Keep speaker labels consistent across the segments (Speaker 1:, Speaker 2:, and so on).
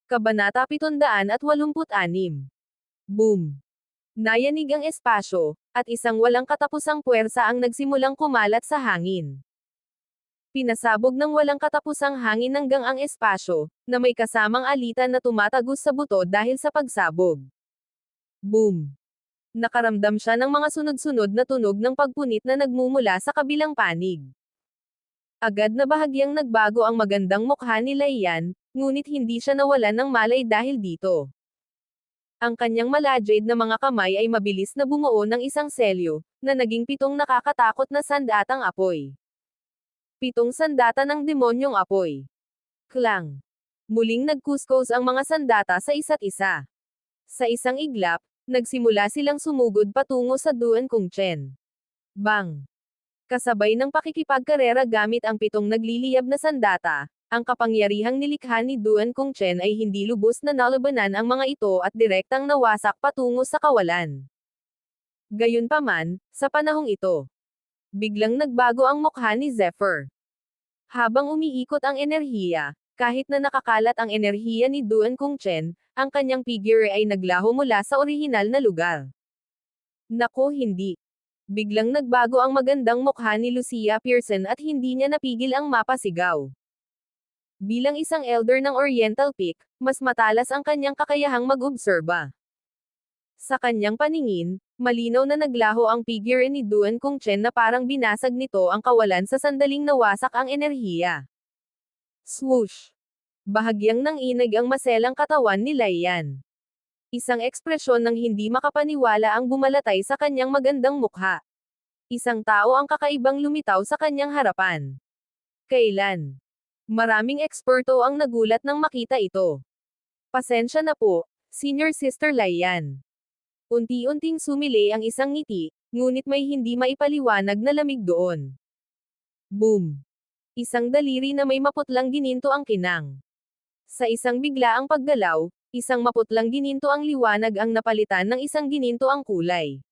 Speaker 1: Kabanata 786. Boom! Nayanig ang espasyo, at isang walang katapusang puwersa ang nagsimulang kumalat sa hangin. Pinasabog ng walang katapusang hangin hanggang ang espasyo, na may kasamang alitan na tumatagos sa buto dahil sa pagsabog. Boom! Nakaramdam siya ng mga sunod-sunod na tunog ng pagpunit na nagmumula sa kabilang panig. Agad na bahagyang nagbago ang magandang mukha ni Laiyan, ngunit hindi siya nawalan ng malay dahil dito. Ang kanyang malajid na mga kamay ay mabilis na bumuo ng isang selyo, na naging 7 nakakatakot na sandatang apoy. 7 sandata ng demonyong apoy. Klang! Muling nagkuskos ang mga sandata sa isa't isa. Sa isang iglap, nagsimula silang sumugod patungo sa Duan Kung Chen. Bang! Kasabay ng pakikipagkarera gamit ang 7 nagliliyab na sandata, ang kapangyarihang nilikha ni Duan Kung Chen ay hindi lubos na nalabanan ang mga ito at direktang nawasak patungo sa kawalan. Gayunpaman, sa panahong ito, biglang nagbago ang mukha ni Zephyr. Habang umiikot ang enerhiya, kahit na nakakalat ang enerhiya ni Duan Kung Chen, ang kanyang figure ay naglaho mula sa orihinal na lugar. Naku hindi! Biglang nagbago ang magandang mukha ni Lucia Pearson at hindi niya napigil ang mapasigaw. Bilang isang elder ng Oriental Peak, mas matalas ang kanyang kakayahang mag-obserba. Sa kanyang paningin, malinaw na naglaho ang figure ni Duan Kung Chen na parang binasag nito ang kawalan sa sandaling nawasak ang enerhiya. Swoosh! Bahagyang nanginig ang maselang katawan ni Laiyan. Isang ekspresyon ng hindi makapaniwala ang bumalatay sa kanyang magandang mukha. Isang tao ang kakaibang lumitaw sa kanyang harapan. Kailan? Maraming eksperto ang nagulat nang makita ito. Pasensya na po, Senior Sister Laiyan. Unti-unting sumili ang isang ngiti, ngunit may hindi maipaliwanag na lamig doon. Boom! Isang daliri na may maputlang gininto ang kinang. Sa isang biglaang paggalaw, isang maputlang gininto ang liwanag ang napalitan ng isang gininto ang kulay.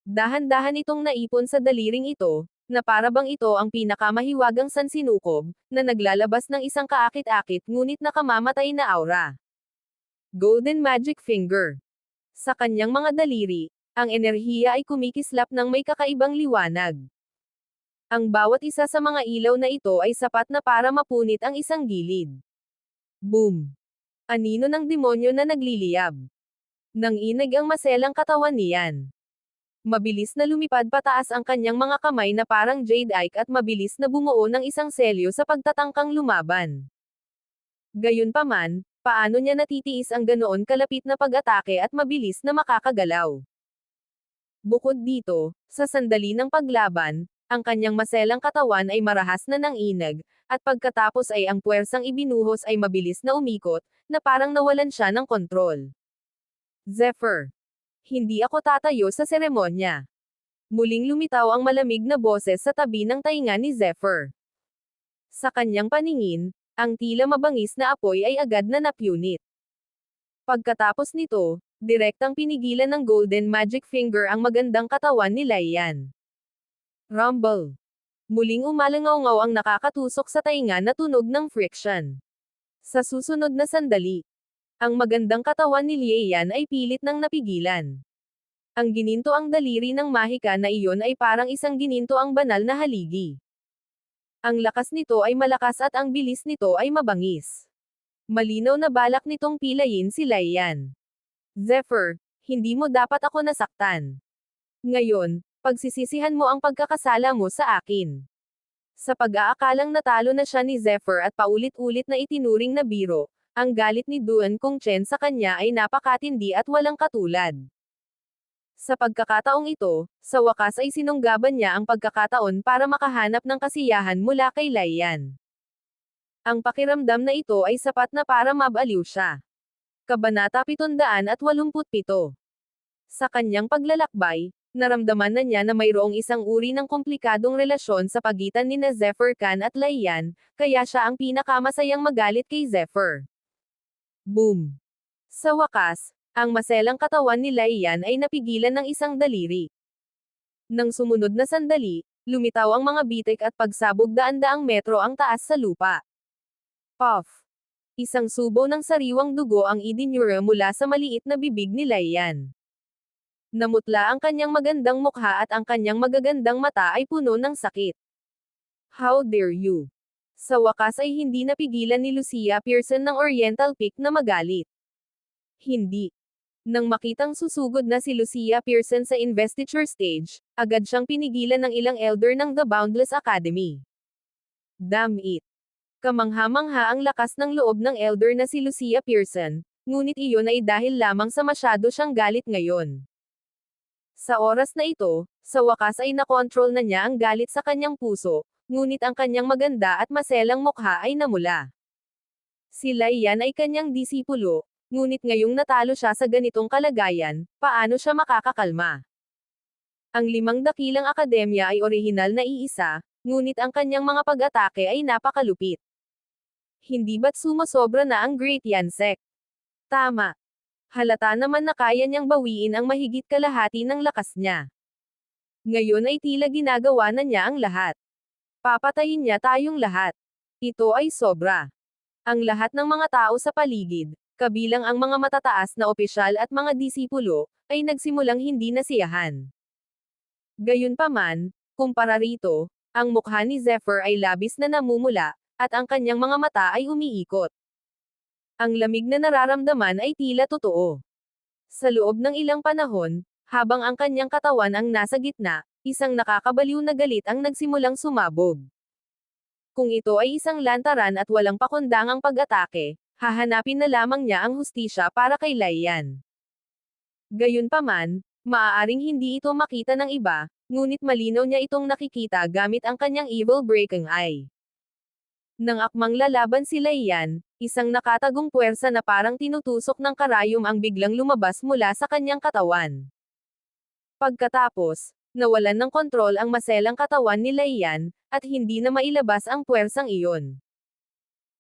Speaker 1: Dahan-dahan itong naipon sa daliring ito, na para bang ito ang pinakamahiwagang sansinukob, na naglalabas ng isang kaakit-akit ngunit nakamamatay na aura. Golden Magic Finger. Sa kanyang mga daliri, ang enerhiya ay kumikislap ng may kakaibang liwanag. Ang bawat isa sa mga ilaw na ito ay sapat na para mapunit ang isang gilid. Boom! Anino ng demonyo na nagliliyab. Nanginig ang maselang katawan niyan. Mabilis na lumipad pataas ang kanyang mga kamay na parang jade ike at mabilis na bumuo ng isang selyo sa pagtatangkang lumaban. Gayunpaman, paano niya natitiis ang ganoon kalapit na pag-atake at mabilis na makakagalaw? Bukod dito, sa sandali ng paglaban, ang kanyang maselang katawan ay marahas na nanginig, at pagkatapos ay ang puwersang ibinuhos ay mabilis na umikot, na parang nawalan siya ng kontrol. Zephyr. Hindi ako tatayo sa seremonya. Muling lumitaw ang malamig na boses sa tabi ng tainga ni Zephyr. Sa kanyang paningin, ang tila mabangis na apoy ay agad na napyunit. Pagkatapos nito, direktang pinigilan ng Golden Magic Finger ang magandang katawan ni Laiyan. Rumble. Muling umalangaw-ngaw ang nakakatusok sa tainga na tunog ng friction. Sa susunod na sandali, ang magandang katawan ni Laiyan ay pilit nang napigilan. Ang gininto ang daliri ng mahika na iyon ay parang isang gininto ang banal na haligi. Ang lakas nito ay malakas at ang bilis nito ay mabangis. Malinaw na balak nitong pilayin si Laiyan. Zephyr, hindi mo dapat ako nasaktan. Ngayon, pagsisisihan mo ang pagkakasala mo sa akin. Sa pag-aakalang natalo na siya ni Zephyr at paulit-ulit na itinuring na biro, ang galit ni Duan Kung Chen sa kanya ay napakatindi at walang katulad. Sa pagkakataong ito, sa wakas ay sinunggaban niya ang pagkakataon para makahanap ng kasiyahan mula kay Laiyan. Ang pakiramdam na ito ay sapat na para mabaliw siya. Kabanata 787. Sa kanyang paglalakbay, naramdaman na niya na mayroong isang uri ng komplikadong relasyon sa pagitan ni Zephyr Khan at Laiyan, kaya siya ang pinakamasayang magalit kay Zephyr. Boom! Sa wakas, ang maselang katawan ni Laiyan ay napigilan ng isang daliri. Nang sumunod na sandali, lumitaw ang mga bitik at pagsabog daan-daang metro ang taas sa lupa. Puff! Isang subo ng sariwang dugo ang idinura mula sa maliit na bibig ni Laiyan. Namutla ang kanyang magandang mukha at ang kanyang magagandang mata ay puno ng sakit. How dare you? Sa wakas ay hindi napigilan ni Lucia Pearson ng Oriental Peak na magalit. Hindi. Nang makitang susugod na si Lucia Pearson sa investiture stage, agad siyang pinigilan ng ilang elder ng The Boundless Academy. Damn it! Kamangha-mangha ang lakas ng loob ng elder na si Lucia Pearson, ngunit iyon ay dahil lamang sa masyado siyang galit ngayon. Sa oras na ito, sa wakas ay nakontrol na niya ang galit sa kanyang puso, ngunit ang kanyang maganda at maselang mukha ay namula. Si Laiyan ay kanyang disipulo, ngunit ngayong natalo siya sa ganitong kalagayan, paano siya makakakalma? Ang 5 dakilang akademya ay orihinal na iisa, ngunit ang kanyang mga pag-atake ay napakalupit. Hindi ba't sumosobra na ang Great Yansek? Tama. Halata naman na kaya niyang bawiin ang mahigit kalahati ng lakas niya. Ngayon ay tila ginagawa na niya ang lahat. Papatayin niya tayong lahat. Ito ay sobra. Ang lahat ng mga tao sa paligid, kabilang ang mga matataas na opisyal at mga disipulo, ay nagsimulang hindi nasiyahan. Gayunpaman, kumpara rito, ang mukha ni Zephyr ay labis na namumula, at ang kanyang mga mata ay umiikot. Ang lamig na nararamdaman ay tila totoo. Sa loob ng ilang panahon, habang ang kanyang katawan ang nasa gitna, isang nakakabaliw na galit ang nagsimulang sumabog. Kung ito ay isang lantaran at walang pakundangang pag-atake, hahanapin na lamang niya ang hustisya para kay Laiyan. Gayunpaman, maaaring hindi ito makita ng iba, ngunit malinaw niya itong nakikita gamit ang kanyang evil breaking eye. Nang akmang lalaban si Laiyan, isang nakatagong puwersa na parang tinutusok ng karayom ang biglang lumabas mula sa kanyang katawan. Pagkatapos, nawalan ng kontrol ang maselang katawan ni Laiyan, at hindi na mailabas ang puwersang iyon.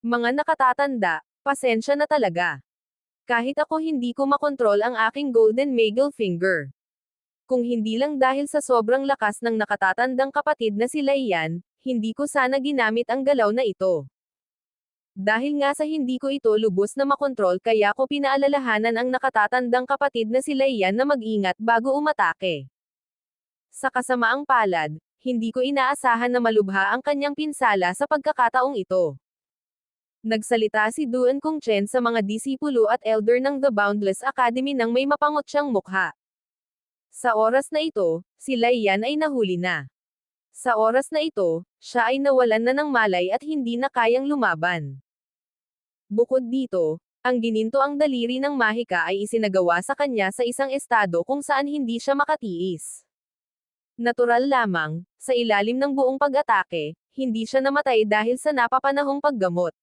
Speaker 1: Mga nakatatanda, pasensya na talaga. Kahit ako hindi ko makontrol ang aking golden middle finger. Kung hindi lang dahil sa sobrang lakas ng nakatatandang kapatid na si Laiyan, hindi ko sana ginamit ang galaw na ito. Dahil nga sa hindi ko ito lubos na makontrol kaya ko pinaalalahanan ang nakatatandang kapatid na si Laiyan na mag-ingat bago umatake. Sa kasamaang palad, hindi ko inaasahan na malubha ang kanyang pinsala sa pagkakataong ito. Nagsalita si Duan Kongchen sa mga disipulo at elder ng The Boundless Academy nang may mapangot siyang mukha. Sa oras na ito, si Laiyan ay nahuli na. Sa oras na ito, siya ay nawalan na ng malay at hindi na kayang lumaban. Bukod dito, ang gininto ang daliri ng Mahika ay isinagawa sa kanya sa isang estado kung saan hindi siya makatiis. Natural lamang, sa ilalim ng buong pag-atake, hindi siya namatay dahil sa napapanahong paggamot.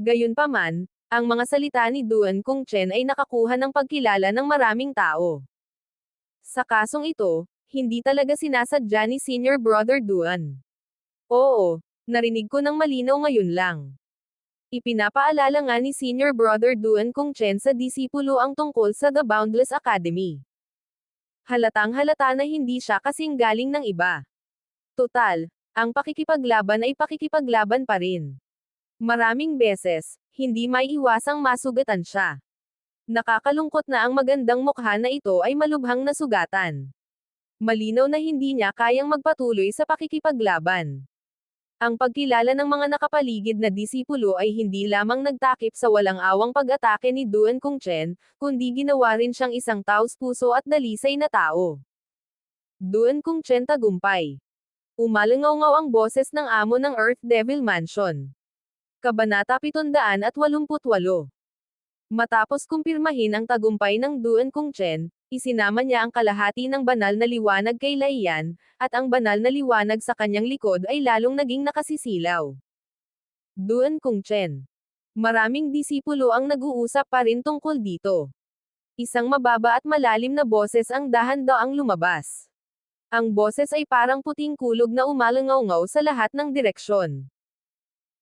Speaker 1: Gayunpaman, ang mga salita ni Duan Kongchen ay nakakuha ng pagkilala ng maraming tao. Sa kasong ito, hindi talaga sinasadya ni Senior Brother Duan. Oo, narinig ko ng malinaw ngayon lang. Ipinapaalala nga ni Senior Brother Duan Kongchen sa disipulo ang tungkol sa The Boundless Academy. Halatang halata na hindi siya kasing galing ng iba. Total, ang pakikipaglaban ay pakikipaglaban pa rin. Maraming beses, hindi maiiwasang masugatan siya. Nakakalungkot na ang magandang mukha na ito ay malubhang nasugatan. Malinaw na hindi niya kayang magpatuloy sa pakikipaglaban. Ang pagkilala ng mga nakapaligid na disipulo ay hindi lamang nagtakip sa walang awang pag-atake ni Duan Kongchen, kundi ginawa rin siyang isang taos-puso at dalisay na tao. Duan Kongchen tagumpay. Umalangaw-ngaw ang boses ng amo ng Earth Devil Mansion. Kabanata 788. Matapos kumpirmahin ang tagumpay ng Duan Kongchen, isinama niya ang kalahati ng banal na liwanag kay Laiyan, at ang banal na liwanag sa kanyang likod ay lalong naging nakasisilaw. Duan Kongchen. Maraming disipulo ang nag-uusap pa rin tungkol dito. Isang mababa at malalim na boses ang dahan-daang lumabas. Ang boses ay parang puting kulog na umalangaw-ngaw sa lahat ng direksyon.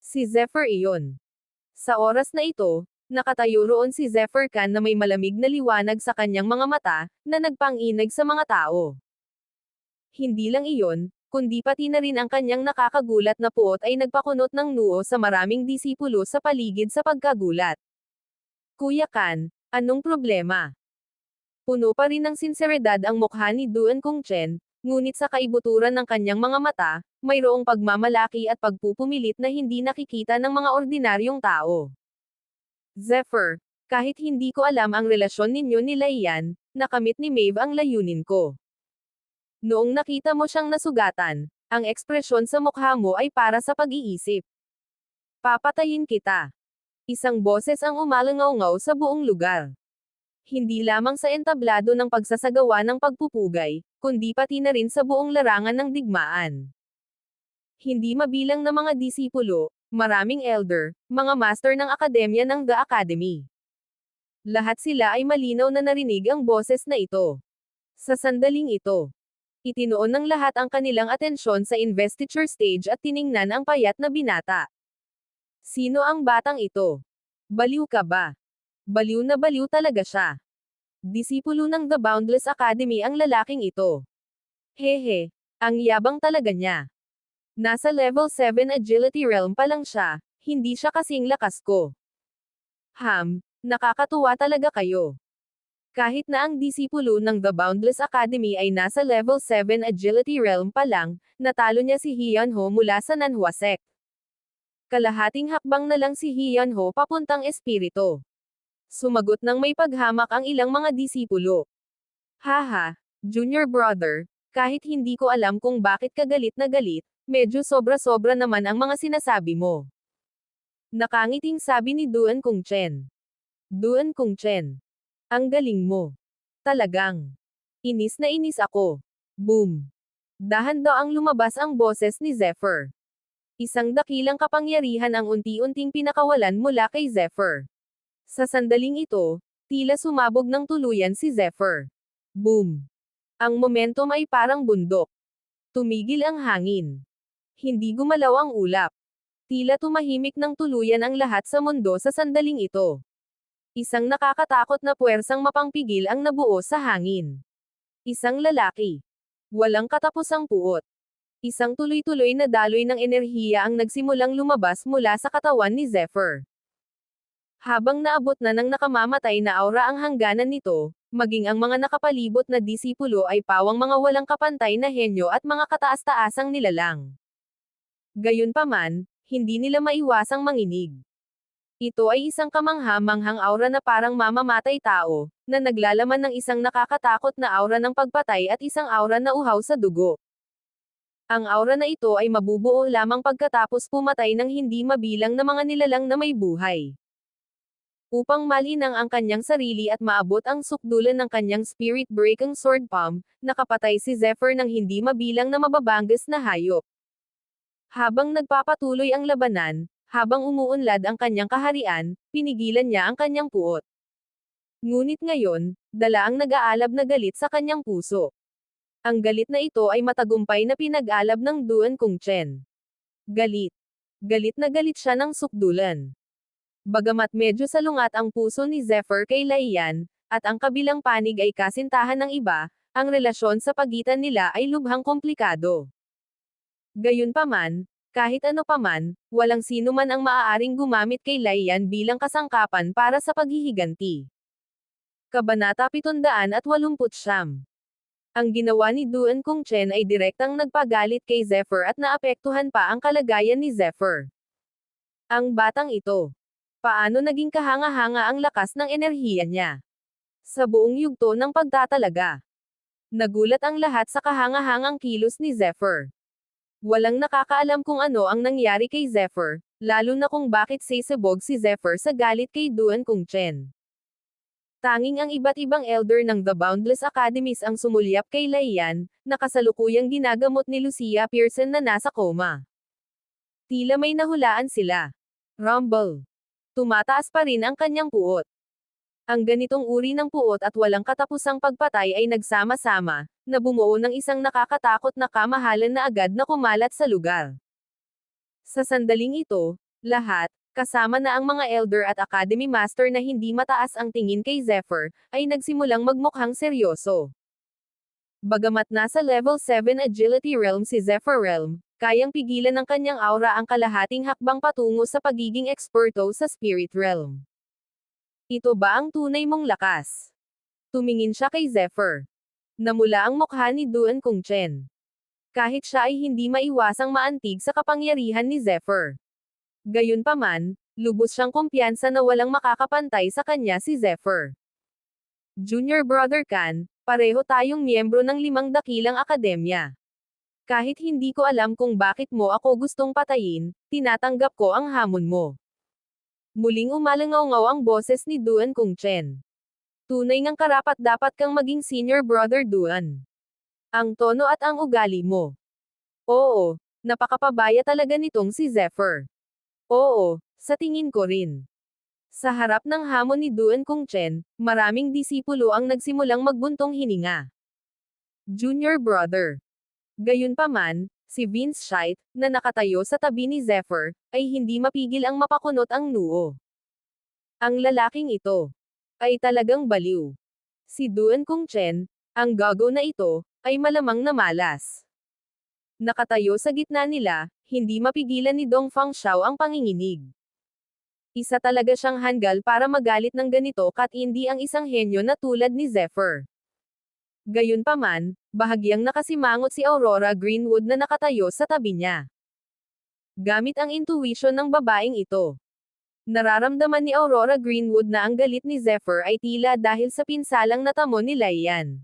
Speaker 1: Si Zephyr iyon. Sa oras na ito, nakatayo roon si Zephyr Khan na may malamig na liwanag sa kanyang mga mata, na nagpang-inag sa mga tao. Hindi lang iyon, kundi pati na rin ang kanyang nakakagulat na puot ay nagpakunot ng noo sa maraming disipulo sa paligid sa pagkagulat. Kuya Kan, anong problema? Puno pa rin ng sinseridad ang mukha ni Duan Kongchen, ngunit sa kaibuturan ng kanyang mga mata, mayroong pagmamalaki at pagpupumilit na hindi nakikita ng mga ordinaryong tao. Zephyr, kahit hindi ko alam ang relasyon ninyo ni Laiyan, nakamit ni Maeve ang layunin ko. Noong nakita mo siyang nasugatan, ang ekspresyon sa mukha mo ay para sa pag-iisip. Papatayin kita. Isang boses ang umalangaw-ngaw sa buong lugar. Hindi lamang sa entablado ng pagsasagawa ng pagpupugay, kundi pati na rin sa buong larangan ng digmaan. Hindi mabilang na mga disipulo, maraming elder, mga master ng akademya ng The Academy. Lahat sila ay malinaw na narinig ang boses na ito. Sa sandaling ito, itinoon ng lahat ang kanilang atensyon sa investiture stage at tiningnan ang payat na binata. Sino ang batang ito? Baliw ka ba? Baliw na baliw talaga siya. Disipulo ng The Boundless Academy ang lalaking ito. Hehe, ang yabang talaga niya. Nasa level 7 agility realm pa lang siya, hindi siya kasing lakas ko. Nakakatuwa talaga kayo. Kahit na ang disipulo ng The Boundless Academy ay nasa level 7 agility realm pa lang, natalo niya si Hyunho mula sa Nanhua Sect. Kalahating hakbang na lang si Hyunho papuntang espirito. Sumagot ng may paghamak ang ilang mga disipulo. Haha, junior brother, kahit hindi ko alam kung bakit ka galit na galit, medyo sobra-sobra naman ang mga sinasabi mo. Nakangiting sabi ni Duan Kongchen. Duan Kongchen. Ang galing mo. Talagang. Inis na inis ako. Boom. Dahan-daang lumabas ang boses ni Zephyr. Isang dakilang kapangyarihan ang unti-unting pinakawalan mula kay Zephyr. Sa sandaling ito, tila sumabog ng tuluyan si Zephyr. Boom. Ang momentum ay parang bundok. Tumigil ang hangin. Hindi gumalaw ang ulap. Tila tumahimik ng tuluyan ang lahat sa mundo sa sandaling ito. Isang nakakatakot na puwersang mapangpigil ang nabuo sa hangin. Isang lalaki. Walang katapusang puot. Isang tuloy-tuloy na daloy ng enerhiya ang nagsimulang lumabas mula sa katawan ni Zephyr. Habang naabot na ng nakamamatay na aura ang hangganan nito, maging ang mga nakapalibot na disipulo ay pawang mga walang kapantay na henyo at mga kataas-taasang nilalang. Gayunpaman, hindi nila maiwasang manginig. Ito ay isang kamangha-manghang aura na parang mamamatay tao, na naglalaman ng isang nakakatakot na aura ng pagpatay at isang aura na uhaw sa dugo. Ang aura na ito ay mabubuo lamang pagkatapos pumatay ng hindi mabilang na mga nilalang na may buhay. Upang malinang ang kanyang sarili at maabot ang sukdulan ng kanyang spirit-breaking sword palm, nakapatay si Zephyr ng hindi mabilang na mababangas na hayop. Habang nagpapatuloy ang labanan, habang umuunlad ang kanyang kaharian, pinigilan niya ang kanyang puot. Ngunit ngayon, dala ang nag-aalab na galit sa kanyang puso. Ang galit na ito ay matagumpay na pinag-alab ng Duan Kongchen. Galit. Galit na galit siya ng sukdulan. Bagamat medyo salungat ang puso ni Zephyr kay Laiyan, at ang kabilang panig ay kasintahan ng iba, ang relasyon sa pagitan nila ay lubhang komplikado. Gayunpaman, kahit ano paman, walang sino man ang maaaring gumamit kay Laiyan bilang kasangkapan para sa paghihiganti. Kabanata 789. Ang ginawa ni Duan Kongchen ay direktang nagpagalit kay Zephyr at naapektuhan pa ang kalagayan ni Zephyr. Ang batang ito. Paano naging kahanga-hanga ang lakas ng enerhiya niya? Sa buong yugto ng pagtatalaga. Nagulat ang lahat sa kahanga-hangang kilos ni Zephyr. Walang nakakaalam kung ano ang nangyari kay Zephyr, lalo na kung bakit sisibog si Zephyr sa galit kay Duan Kongchen. Tanging ang iba't ibang elder ng The Boundless Academies ang sumulyap kay Laiyan, na kasalukuyang ginagamot ni Lucia Pearson na nasa coma. Tila may nahulaan sila. Rumble. Tumataas pa rin ang kanyang puot. Ang ganitong uri ng puot at walang katapusang pagpatay ay nagsama-sama, na bumuo ng isang nakakatakot na kamahalan na agad na kumalat sa lugar. Sa sandaling ito, lahat, kasama na ang mga elder at academy master na hindi mataas ang tingin kay Zephyr, ay nagsimulang magmukhang seryoso. Bagamat nasa level 7 agility realm si Zephyr Realm, kayang pigilan ng kanyang aura ang kalahating hakbang patungo sa pagiging eksperto sa Spirit Realm. Ito ba ang tunay mong lakas? Tumingin siya kay Zephyr. Namula ang mukha ni Duan Kongchen. Kahit siya ay hindi maiwasang maantig sa kapangyarihan ni Zephyr. Gayunpaman, lubos siyang kumpiyansa na walang makakapantay sa kanya si Zephyr. Junior Brother Kan, pareho tayong miyembro ng 5 dakilang akademya. Kahit hindi ko alam kung bakit mo ako gustong patayin, tinatanggap ko ang hamon mo. Muling umalangaw-ngaw ang boses ni Duan Kongchen. Tunay ngang karapat-dapat kang maging Senior Brother Duan. Ang tono at ang ugali mo. Oo, napakapabaya talaga nitong si Zephyr. Oo, sa tingin ko rin. Sa harap ng hamon ni Duan Kongchen, maraming disipulo ang nagsimulang magbuntong hininga. Junior Brother. Gayunpaman, si Vince Scheidt, na nakatayo sa tabi ni Zephyr, ay hindi mapigil ang mapakunot ang noo. Ang lalaking ito ay talagang baliw. Si Duan Kongchen, ang gago na ito, ay malamang na malas. Nakatayo sa gitna nila, hindi mapigilan ni Dong Fang Xiao ang panginginig. Isa talaga siyang hanggal para magalit ng ganito katindi ang isang henyo na tulad ni Zephyr. Gayunpaman, bahagyang nakasimangot si Aurora Greenwood na nakatayo sa tabi niya. Gamit ang intuition ng babaeng ito. Nararamdaman ni Aurora Greenwood na ang galit ni Zephyr ay tila dahil sa pinsalang natamo ni Laiyan.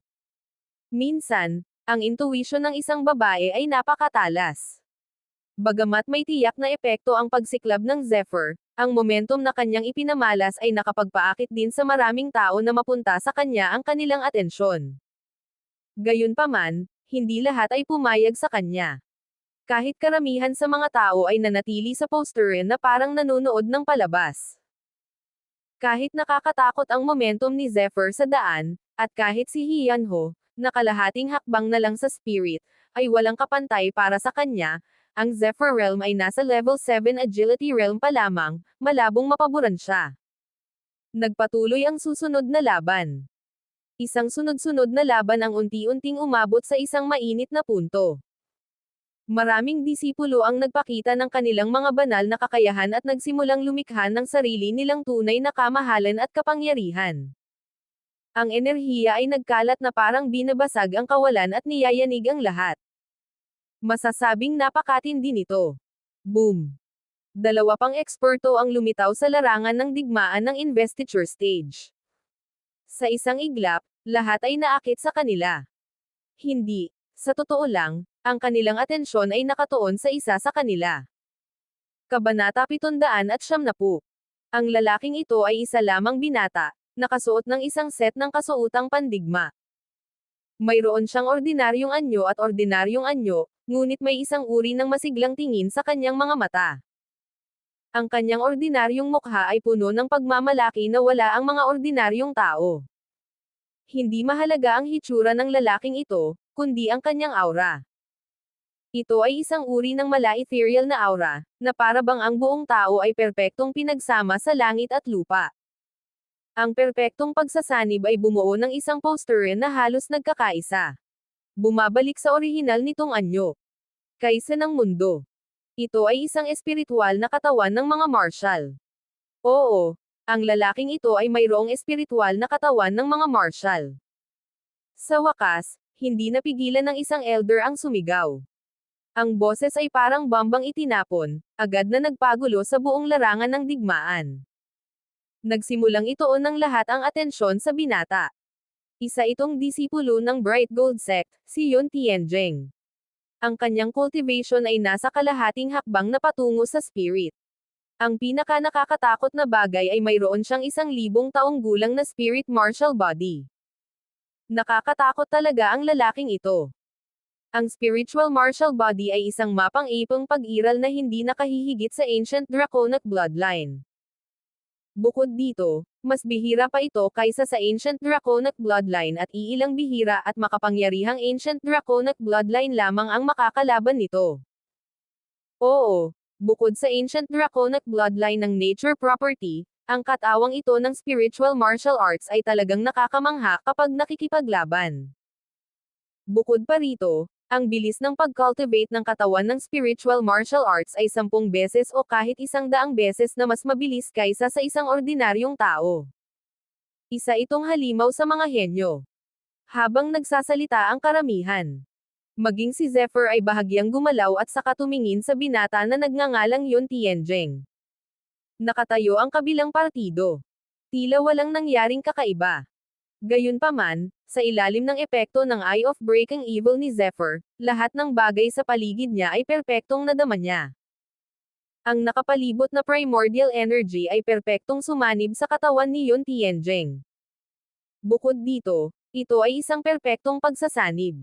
Speaker 1: Minsan, ang intuition ng isang babae ay napakatalas. Bagamat may tiyak na epekto ang pagsiklab ng Zephyr, ang momentum na kanyang ipinamalas ay nakapagpaakit din sa maraming tao na mapunta sa kanya ang kanilang atensyon. Gayunpaman, hindi lahat ay pumayag sa kanya. Kahit karamihan sa mga tao ay nanatili sa poster na parang nanonood ng palabas. Kahit nakakatakot ang momentum ni Zephyr sa daan, at kahit si Hyunho, na kalahating hakbang na lang sa spirit, ay walang kapantay para sa kanya, ang Zephyr Realm ay nasa level 7 agility realm pa lamang, malabong mapaboran siya. Nagpatuloy ang susunod na laban. Isang sunod-sunod na laban ang unti-unting umabot sa isang mainit na punto. Maraming disipulo ang nagpakita ng kanilang mga banal na kakayahan at nagsimulang lumikha ng sarili nilang tunay na kamahalan at kapangyarihan. Ang enerhiya ay nagkalat na parang binabasag ang kawalan at niyayanig ang lahat. Masasabing napakatindi nito. Boom! Dalawa pang eksperto ang lumitaw sa larangan ng digmaan ng investiture stage. Sa isang iglap, lahat ay naakit sa kanila. Hindi, sa totoo lang, ang kanilang atensyon ay nakatuon sa isa sa kanila. Kabanata 790. Ang lalaking ito ay isa lamang binata, nakasuot ng isang set ng kasuotang pandigma. Mayroon siyang ordinaryong anyo at ordinaryong anyo, ngunit may isang uri ng masiglang tingin sa kanyang mga mata. Ang kanyang ordinaryong mukha ay puno ng pagmamalaki na wala ang mga ordinaryong tao. Hindi mahalaga ang hitsura ng lalaking ito, kundi ang kanyang aura. Ito ay isang uri ng mala-ethereal na aura, na para bang ang buong tao ay perpektong pinagsama sa langit at lupa. Ang perpektong pagsasanib ay bumuo ng isang poster na halos nagkakaisa. Bumabalik sa orihinal nitong anyo. Kaisa ng mundo. Ito ay isang espiritual na katawan ng mga martial. Oo, ang lalaking ito ay mayroong espiritual na katawan ng mga martial. Sa wakas, hindi napigilan ng isang elder ang sumigaw. Ang boses ay parang bambang itinapon, agad na nagpagulo sa buong larangan ng digmaan. Nagsimulang ituon ng lahat ang atensyon sa binata. Isa itong disipulo ng Bright Gold Sect, si Yun Tianjing. Ang kanyang cultivation ay nasa kalahating hakbang na patungo sa spirit. Ang pinaka nakakatakot na bagay ay mayroon siyang 1,000 taong gulang na spirit martial body. Nakakatakot talaga ang lalaking ito. Ang spiritual martial body ay isang mapang-ipang pag-iral na hindi nakahihigit sa ancient draconic bloodline. Bukod dito, mas bihira pa ito kaysa sa ancient draconic bloodline at iilang bihira at makapangyarihang ancient draconic bloodline lamang ang makakalaban nito. Oo, bukod sa ancient draconic bloodline ng nature property, ang katawang ito ng spiritual martial arts ay talagang nakakamangha kapag nakikipaglaban. Bukod pa rito, ang bilis ng pag-cultivate ng katawan ng spiritual martial arts ay 10 beses o kahit 100 beses na mas mabilis kaysa sa isang ordinaryong tao. Isa itong halimaw sa mga henyo. Habang nagsasalita ang karamihan, maging si Zephyr ay bahagyang gumalaw at saka tumingin sa binata na nagngangalang Yun Tianjing. Nakatayo ang kabilang partido. Tila walang nangyaring kakaiba. Gayunpaman, sa ilalim ng epekto ng Eye of Breaking Evil ni Zephyr, lahat ng bagay sa paligid niya ay perpektong nadama niya. Ang nakapalibot na primordial energy ay perpektong sumanib sa katawan ni Yun Tianjing. Bukod dito, ito ay isang perpektong pagsasanib.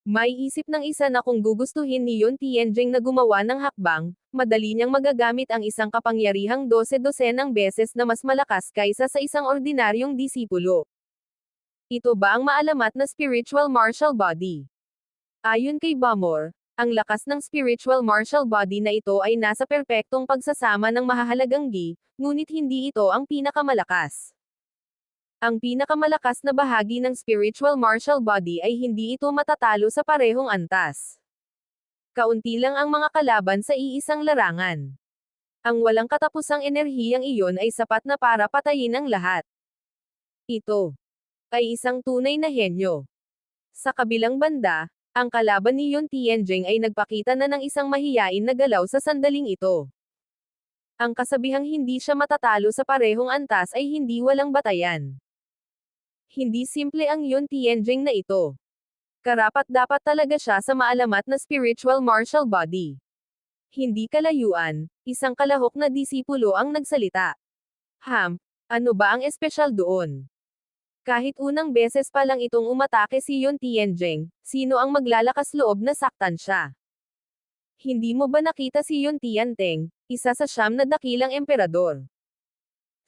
Speaker 1: May isip ng isa na kung gugustuhin ni Yun Tianjing na gumawa ng hakbang, madali niyang magagamit ang isang kapangyarihang 12-dosenang beses na mas malakas kaysa sa isang ordinaryong disipulo. Ito ba ang maalamat na spiritual martial body? Ayon kay Bumor, ang lakas ng spiritual martial body na ito ay nasa perpektong pagsasama ng mahahalagang gi, ngunit hindi ito ang pinakamalakas. Ang pinakamalakas na bahagi ng spiritual martial body ay hindi ito matatalo sa parehong antas. Kaunti lang ang mga kalaban sa iisang larangan. Ang walang katapusang enerhiyang iyon ay sapat na para patayin ang lahat. Ito ay isang tunay na henyo. Sa kabilang banda, ang kalaban ni Yun Tianjing ay nagpakita na ng isang mahiyain na galaw sa sandaling ito. Ang kasabihang hindi siya matatalo sa parehong antas ay hindi walang batayan. Hindi simple ang Yun Tianjing na ito. Karapat-dapat talaga siya sa maalamat na spiritual martial body. Hindi kalayuan, isang kalahok na disipulo ang nagsalita. Ano ba ang espesyal doon? Kahit unang beses pa lang itong umatake si Yun Tianjing, sino ang maglalakas loob na saktan siya? Hindi mo ba nakita si Yun Tianjing, isa sa 9 na dakilang emperador?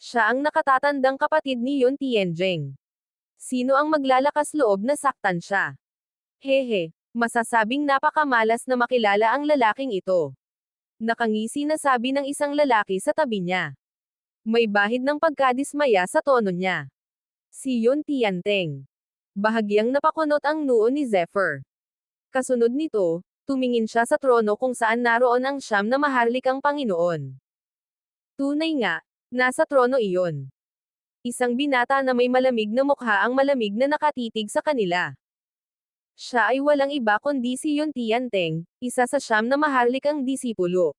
Speaker 1: Siya ang nakatatandang kapatid ni Yun Tianjing. Sino ang maglalakas loob na saktan siya? Hehe, masasabing napakamalas na makilala ang lalaking ito. Nakangisi na sabi ng isang lalaki sa tabi niya. May bahid ng pagkadismaya sa tono niya. Si Yun Tianjing. Bahagyang napakunot ang noo ni Zephyr. Kasunod nito, tumingin siya sa trono kung saan naroon ang 9 na maharlikang Panginoon. Tunay nga, nasa trono iyon. Isang binata na may malamig na mukha ang malamig na nakatitig sa kanila. Siya ay walang iba kundi si Yun Tianjing, isa sa 9 na maharlikang disipulo.